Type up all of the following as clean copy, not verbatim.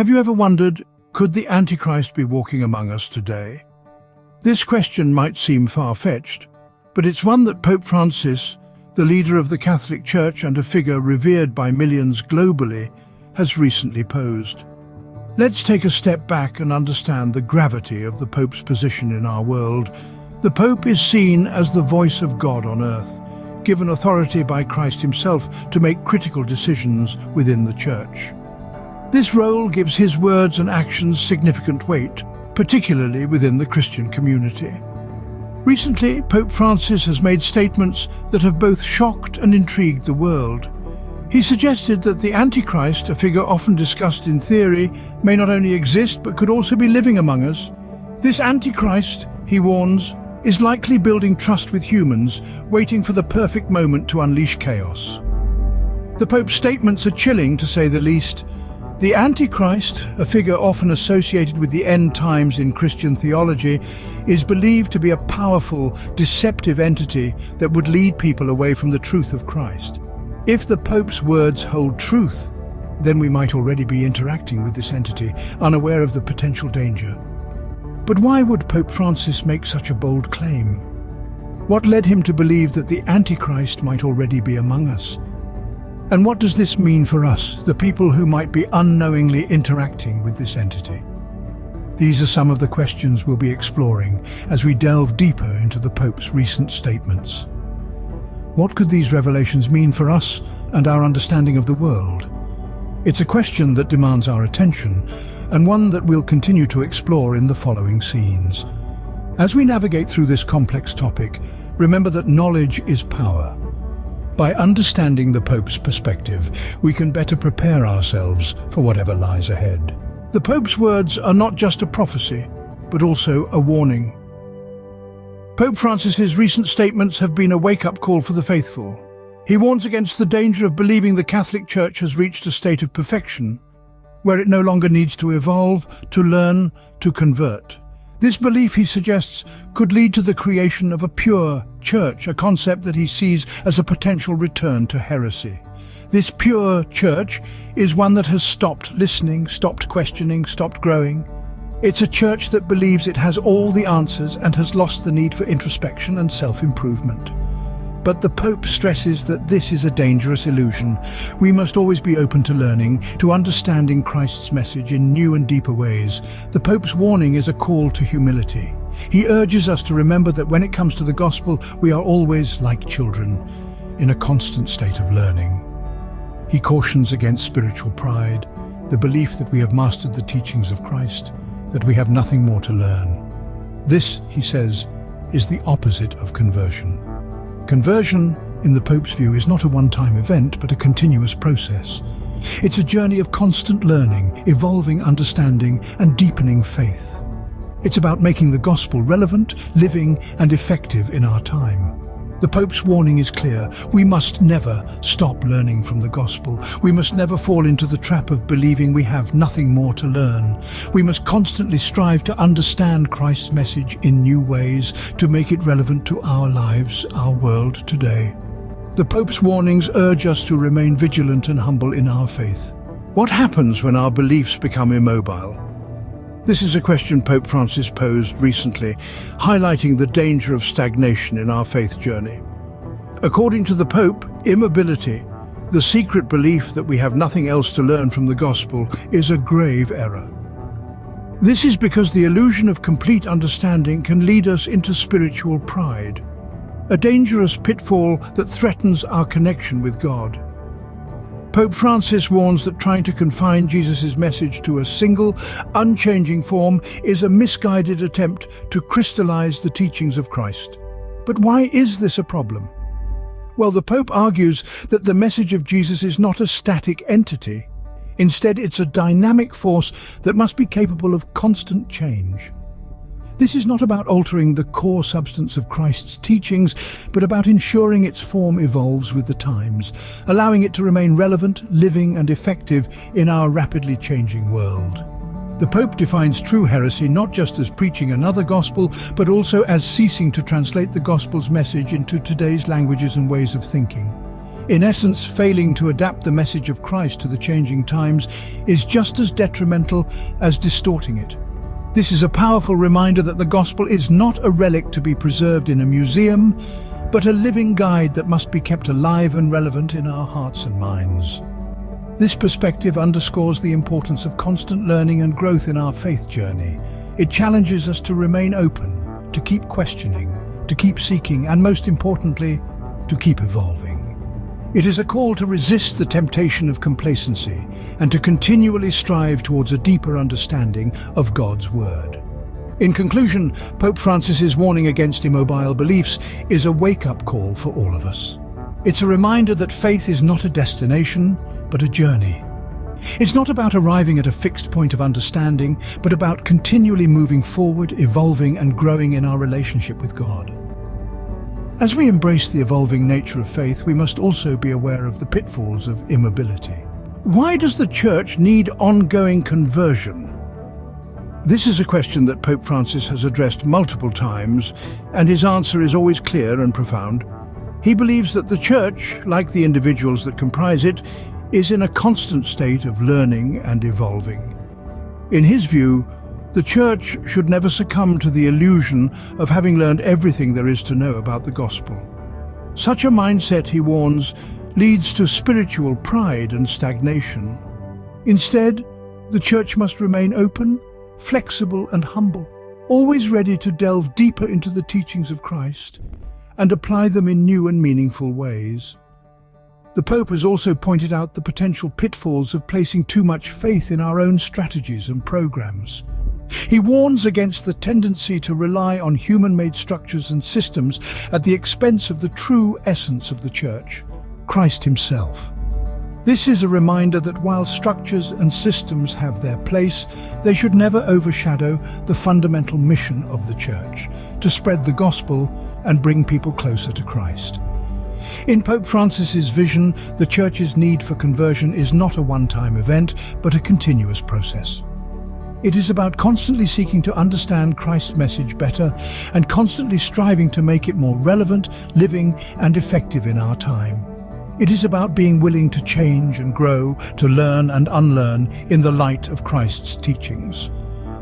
Have you ever wondered, could the Antichrist be walking among us today? This question might seem far-fetched, but it's one that Pope Francis, the leader of the Catholic Church and a figure revered by millions globally, has recently posed. Let's take a step back and understand the gravity of the Pope's position in our world. The Pope is seen as the voice of God on earth, given authority by Christ himself to make critical decisions within the Church. This role gives his words and actions significant weight, particularly within the Christian community. Recently, Pope Francis has made statements that have both shocked and intrigued the world. He suggested that the Antichrist, a figure often discussed in theory, may not only exist but could also be living among us. This Antichrist, he warns, is likely building trust with humans, waiting for the perfect moment to unleash chaos. The Pope's statements are chilling, to say the least. The Antichrist, a figure often associated with the end times in Christian theology, is believed to be a powerful, deceptive entity that would lead people away from the truth of Christ. If the Pope's words hold truth, then we might already be interacting with this entity, unaware of the potential danger. But why would Pope Francis make such a bold claim? What led him to believe that the Antichrist might already be among us? And what does this mean for us, the people who might be unknowingly interacting with this entity? These are some of the questions we'll be exploring as we delve deeper into the Pope's recent statements. What could these revelations mean for us and our understanding of the world? It's a question that demands our attention, and one that we'll continue to explore in the following scenes. As we navigate through this complex topic, remember that knowledge is power. By understanding the Pope's perspective, we can better prepare ourselves for whatever lies ahead. The Pope's words are not just a prophecy, but also a warning. Pope Francis's recent statements have been a wake-up call for the faithful. He warns against the danger of believing the Catholic Church has reached a state of perfection, where it no longer needs to evolve, to learn, to convert. This belief, he suggests, could lead to the creation of a pure church, a concept that he sees as a potential return to heresy. This pure church is one that has stopped listening, stopped questioning, stopped growing. It's a church that believes it has all the answers and has lost the need for introspection and self-improvement. But the Pope stresses that this is a dangerous illusion. We must always be open to learning, to understanding Christ's message in new and deeper ways. The Pope's warning is a call to humility. He urges us to remember that when it comes to the gospel, we are always like children, in a constant state of learning. He cautions against spiritual pride, the belief that we have mastered the teachings of Christ, that we have nothing more to learn. This, he says, is the opposite of conversion. Conversion, in the Pope's view, is not a one-time event, but a continuous process. It's a journey of constant learning, evolving understanding, and deepening faith. It's about making the gospel relevant, living, and effective in our time. The Pope's warning is clear. We must never stop learning from the gospel. We must never fall into the trap of believing we have nothing more to learn. We must constantly strive to understand Christ's message in new ways, to make it relevant to our lives, our world today. The Pope's warnings urge us to remain vigilant and humble in our faith. What happens when our beliefs become immobile? This is a question Pope Francis posed recently, highlighting the danger of stagnation in our faith journey. According to the Pope, immobility, the secret belief that we have nothing else to learn from the gospel, is a grave error. This is because the illusion of complete understanding can lead us into spiritual pride, a dangerous pitfall that threatens our connection with God. Pope Francis warns that trying to confine Jesus' message to a single, unchanging form is a misguided attempt to crystallize the teachings of Christ. But why is this a problem? Well, the Pope argues that the message of Jesus is not a static entity. Instead, it's a dynamic force that must be capable of constant change. This is not about altering the core substance of Christ's teachings, but about ensuring its form evolves with the times, allowing it to remain relevant, living, and effective in our rapidly changing world. The Pope defines true heresy not just as preaching another gospel, but also as ceasing to translate the gospel's message into today's languages and ways of thinking. In essence, failing to adapt the message of Christ to the changing times is just as detrimental as distorting it. This is a powerful reminder that the gospel is not a relic to be preserved in a museum, but a living guide that must be kept alive and relevant in our hearts and minds. This perspective underscores the importance of constant learning and growth in our faith journey. It challenges us to remain open, to keep questioning, to keep seeking, and most importantly, to keep evolving. It is a call to resist the temptation of complacency and to continually strive towards a deeper understanding of God's Word. In conclusion, Pope Francis's warning against immobile beliefs is a wake-up call for all of us. It's a reminder that faith is not a destination, but a journey. It's not about arriving at a fixed point of understanding, but about continually moving forward, evolving, and growing in our relationship with God. As we embrace the evolving nature of faith, we must also be aware of the pitfalls of immobility. Why does the Church need ongoing conversion? This is a question that Pope Francis has addressed multiple times, and his answer is always clear and profound. He believes that the Church, like the individuals that comprise it, is in a constant state of learning and evolving. In his view, the Church should never succumb to the illusion of having learned everything there is to know about the gospel. Such a mindset, he warns, leads to spiritual pride and stagnation. Instead, the Church must remain open, flexible and humble, always ready to delve deeper into the teachings of Christ and apply them in new and meaningful ways. The Pope has also pointed out the potential pitfalls of placing too much faith in our own strategies and programs. He warns against the tendency to rely on human-made structures and systems at the expense of the true essence of the Church, Christ himself. This is a reminder that while structures and systems have their place, they should never overshadow the fundamental mission of the Church, to spread the gospel and bring people closer to Christ. In Pope Francis's vision, the Church's need for conversion is not a one-time event, but a continuous process. It is about constantly seeking to understand Christ's message better and constantly striving to make it more relevant, living, and effective in our time. It is about being willing to change and grow, to learn and unlearn in the light of Christ's teachings.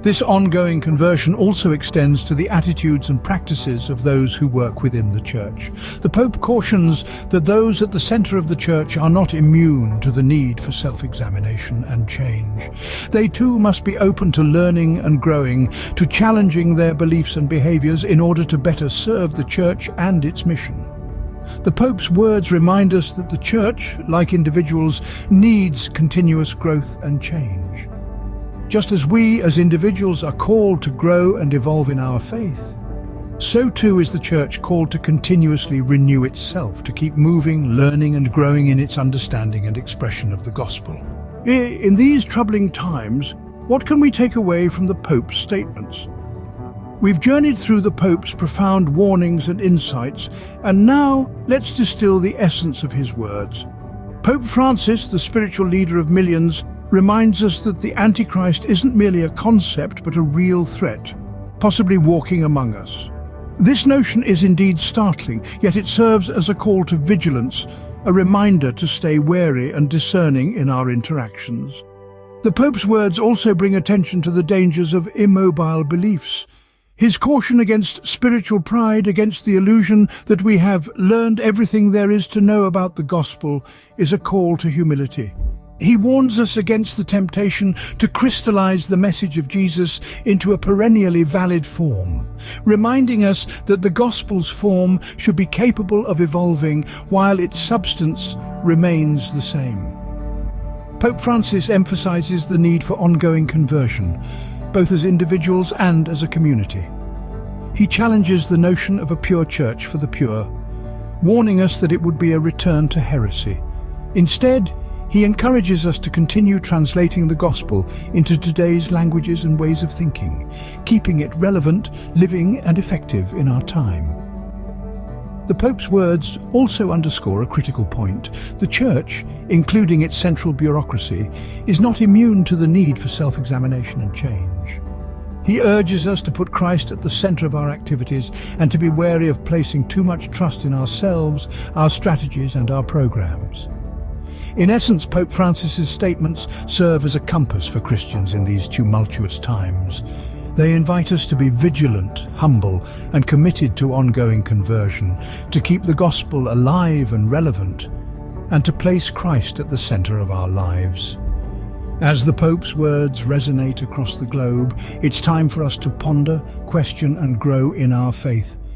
This ongoing conversion also extends to the attitudes and practices of those who work within the Church. The Pope cautions that those at the center of the Church are not immune to the need for self-examination and change. They too must be open to learning and growing, to challenging their beliefs and behaviors in order to better serve the Church and its mission. The Pope's words remind us that the Church, like individuals, needs continuous growth and change. Just as we as individuals are called to grow and evolve in our faith, so too is the Church called to continuously renew itself, to keep moving, learning and growing in its understanding and expression of the gospel. In these troubling times, what can we take away from the Pope's statements? We've journeyed through the Pope's profound warnings and insights, and now let's distill the essence of his words. Pope Francis, the spiritual leader of millions, reminds us that the Antichrist isn't merely a concept but a real threat, possibly walking among us. This notion is indeed startling, yet it serves as a call to vigilance, a reminder to stay wary and discerning in our interactions. The Pope's words also bring attention to the dangers of immobile beliefs. His caution against spiritual pride, against the illusion that we have learned everything there is to know about the gospel, is a call to humility. He warns us against the temptation to crystallize the message of Jesus into a perennially valid form, reminding us that the gospel's form should be capable of evolving while its substance remains the same. Pope Francis emphasizes the need for ongoing conversion, both as individuals and as a community. He challenges the notion of a pure church for the pure, warning us that it would be a return to heresy. Instead, he encourages us to continue translating the gospel into today's languages and ways of thinking, keeping it relevant, living and effective in our time. The Pope's words also underscore a critical point. The Church, including its central bureaucracy, is not immune to the need for self-examination and change. He urges us to put Christ at the center of our activities and to be wary of placing too much trust in ourselves, our strategies and our programs. In essence, Pope Francis's statements serve as a compass for Christians in these tumultuous times. They invite us to be vigilant, humble, and committed to ongoing conversion, to keep the gospel alive and relevant, and to place Christ at the center of our lives. As the Pope's words resonate across the globe, it's time for us to ponder, question, and grow in our faith.